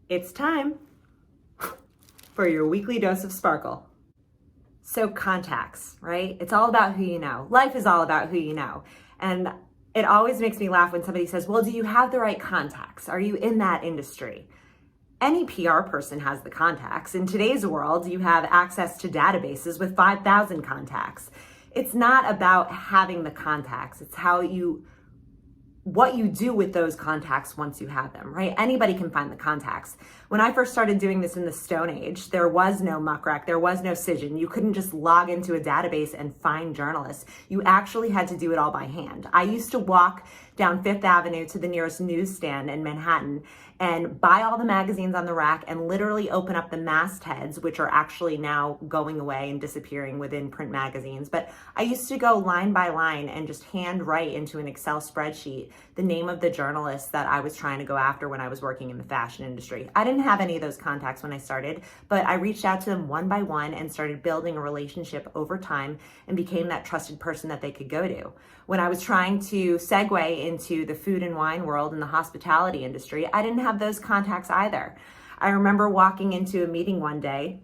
It's time for your weekly dose of sparkle. So contacts, right? It's all about who you know. Life is all about who you know. And it always makes me laugh when somebody says, well, do you have the right contacts? Are you in that industry? Any PR person has the contacts. In today's world, you have access to databases with 5,000 contacts. It's not about having the contacts. It's what you do with those contacts once you have them, right? Anybody can find the contacts. When I first started doing this in the Stone Age, there was no Muckrack, there was no Cision. You couldn't just log into a database and find journalists. You actually had to do it all by hand. I used to walk down Fifth Avenue to the nearest newsstand in Manhattan and buy all the magazines on the rack and literally open up the mastheads, which are actually now going away and disappearing within print magazines. But I used to go line by line and just hand write into an Excel spreadsheet the name of the journalists that I was trying to go after when I was working in the fashion industry. I didn't have any of those contacts when I started, but I reached out to them one by one and started building a relationship over time and became that trusted person that they could go to. When I was trying to segue into the food and wine world and the hospitality industry, I didn't have those contacts either. I remember walking into a meeting one day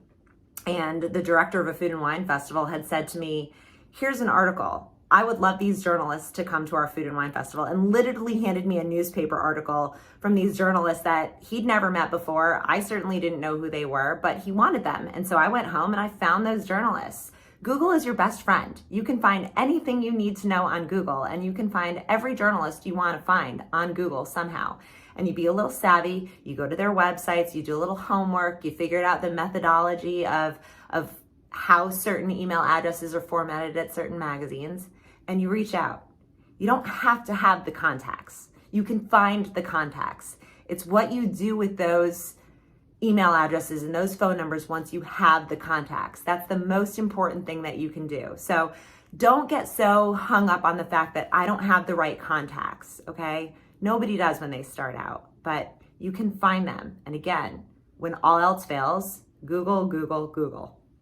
and the director of a food and wine festival had said to me, here's an article. I would love these journalists to come to our food and wine festival, and literally handed me a newspaper article from these journalists that he'd never met before. I certainly didn't know who they were, but he wanted them. And so I went home and I found those journalists. Google is your best friend. You can find anything you need to know on Google, and you can find every journalist you want to find on Google somehow. And you be a little savvy, you go to their websites, you do a little homework, you figure out the methodology of how certain email addresses are formatted at certain magazines, and you reach out. You don't have to have the contacts. You can find the contacts. It's what you do with those email addresses and those phone numbers once you have the contacts. That's the most important thing that you can do. So don't get so hung up on the fact that I don't have the right contacts, okay? Nobody does when they start out, but you can find them. And again, when all else fails, Google, Google, Google.